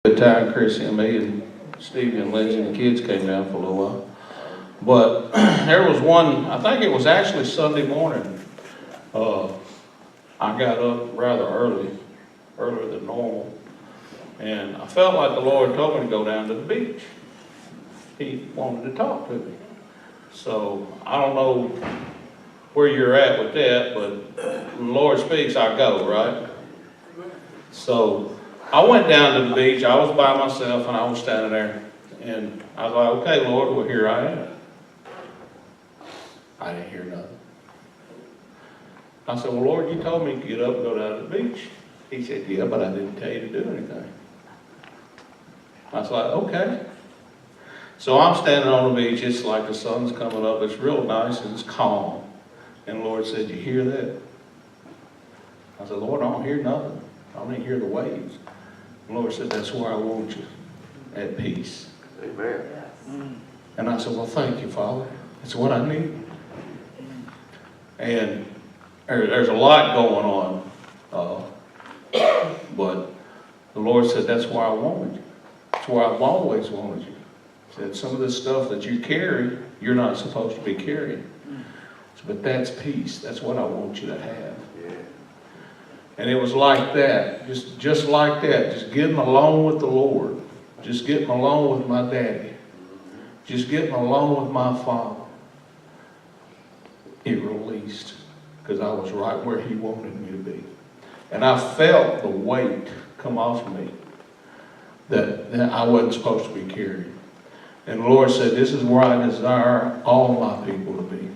Good time, Chris and me and Stevie and Lindsay and the kids came down for a little while. But there was one, I think it was actually Sunday morning. I got up rather earlier than normal. And I felt like the Lord told me to go down to the beach. He wanted to talk to me. So I don't know where you're at with that, but when the Lord speaks, I go, right? So I went down to the beach. I was by myself and I was standing there. And I was like, okay, Lord, well, here I am. I didn't hear nothing. I said, well, Lord, you told me to get up and go down to the beach. He said, yeah, but I didn't tell you to do anything. I was like, okay. So I'm standing on the beach. It's like the sun's coming up. It's real nice and it's calm. And the Lord said, you hear that? I said, Lord, I don't hear nothing. I don't even hear the waves. The Lord said, that's where I want you, at peace. Amen. And I said, well, thank you, Father. It's what I need. And there's a lot going on. But the Lord said, that's where I wanted you. That's where I've always wanted you. He said, some of this stuff that you carry, you're not supposed to be carrying. But that's peace. That's what I want you to have. Yeah. And it was like that, just like that, just getting along with the Lord, just getting along with my daddy, just getting along with my father. It released, because I was right where he wanted me to be. And I felt the weight come off me that I wasn't supposed to be carrying. And the Lord said, this is where I desire all my people to be.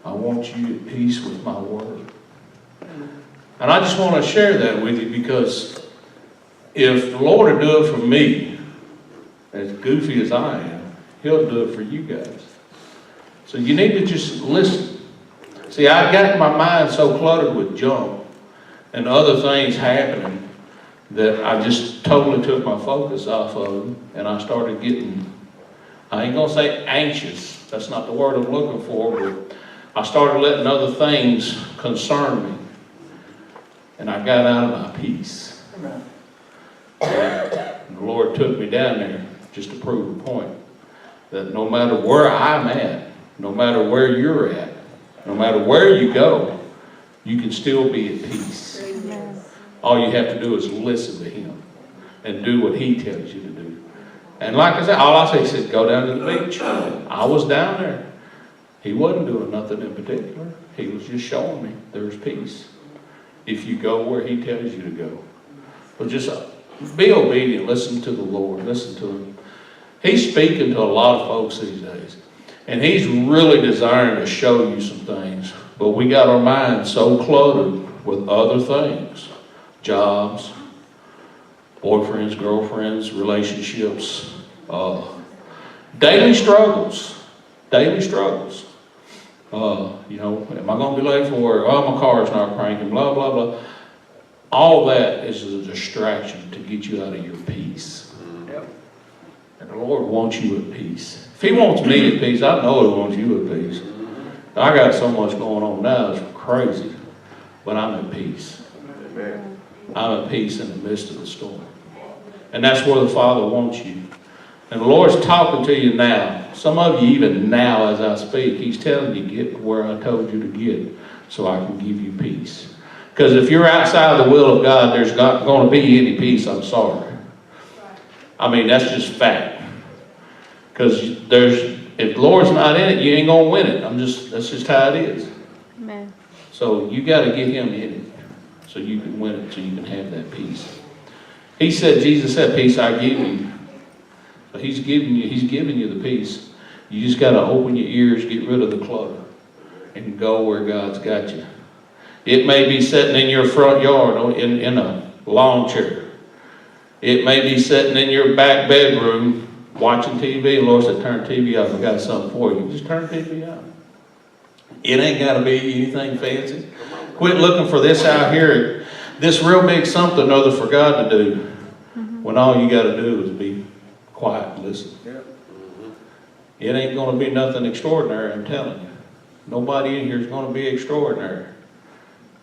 I want you at peace with my word. And I just want to share that with you, because if the Lord will do it for me, as goofy as I am, he'll do it for you guys. So you need to just listen. See, I got my mind so cluttered with junk and other things happening that I just totally took my focus off of them, and I started getting, I ain't going to say anxious. That's not the word I'm looking for, but I started letting other things concern me. And I got out of my peace. And the Lord took me down there just to prove a point. That no matter where I'm at, no matter where you're at, no matter where you go, you can still be at peace. All you have to do is listen to him and do what he tells you to do. And like I said, all I say, he said, go down to the beach. I was down there. He wasn't doing nothing in particular. He was just showing me there's peace if you go where he tells you to go. But just be obedient. Listen to the Lord. Listen to him. He's speaking to a lot of folks these days. And he's really desiring to show you some things. But we got our minds so cluttered with other things. Jobs, boyfriends, girlfriends, relationships, daily struggles. Daily struggles. Am I going to be late for work? Oh, my car's not cranking, blah, blah, blah. All that is a distraction to get you out of your peace. Yep. And the Lord wants you at peace. If he wants me at peace, I know he wants you at peace. I got so much going on now, it's crazy. But I'm at peace. Amen. I'm at peace in the midst of the storm. And that's where the Father wants you. And the Lord's talking to you now. Some of you, even now as I speak, he's telling you, get where I told you to get so I can give you peace. Because if you're outside the will of God, there's not going to be any peace. I'm sorry. I mean, that's just fact. Because if the Lord's not in it, you ain't going to win it. That's just how it is. Amen. So you got to get him in it so you can win it, so you can have that peace. He said, Jesus said, peace I give you. So he's giving you the peace. You just got to open your ears, get rid of the clutter, and go where God's got you. It may be sitting in your front yard in a lawn chair. It may be sitting in your back bedroom watching TV. The Lord said, turn TV off. I got something for you. Just turn TV off. It ain't got to be anything fancy. Quit looking for this out here, this real big something or other for God to do, when all you got to do is be quiet and listen. It ain't going to be nothing extraordinary, I'm telling you. Nobody in here is going to be extraordinary.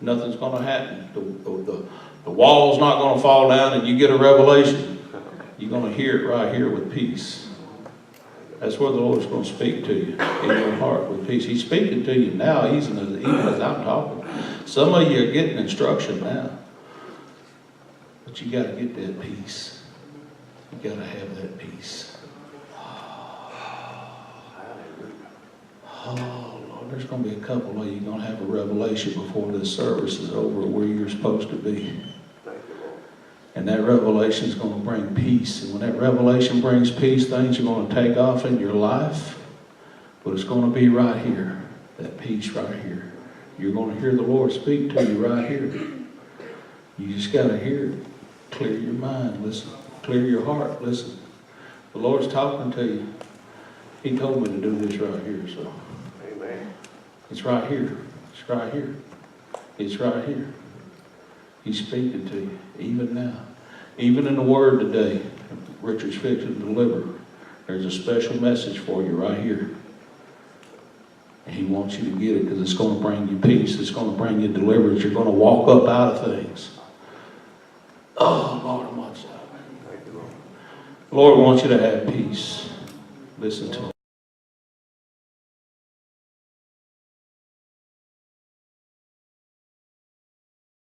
Nothing's going to happen. The wall's not going to fall down and you get a revelation. You're gonna hear it right here with peace. That's where the Lord's gonna speak to you, in your heart with peace. He's speaking to you now, even as I'm talking. Some of you are getting instruction now. But you gotta get that peace. You gotta have that peace. Oh, Lord, there's going to be a couple of you going to have a revelation before this service is over where you're supposed to be. And that revelation is going to bring peace. And when that revelation brings peace, things are going to take off in your life. But it's going to be right here. That peace right here. You're going to hear the Lord speak to you right here. You just got to hear it. Clear your mind. Listen. Clear your heart. Listen. The Lord's talking to you. He told me to do this right here, so. Amen. It's right here. It's right here. It's right here. He's speaking to you, even now. Even in the Word today, Richard's fixing to deliver. There's a special message for you right here. And He wants you to get it because it's going to bring you peace. It's going to bring you deliverance. You're going to walk up out of things. Oh, Lord, I'm watching. Thank you, Lord. Lord wants you to have peace. Listen to me.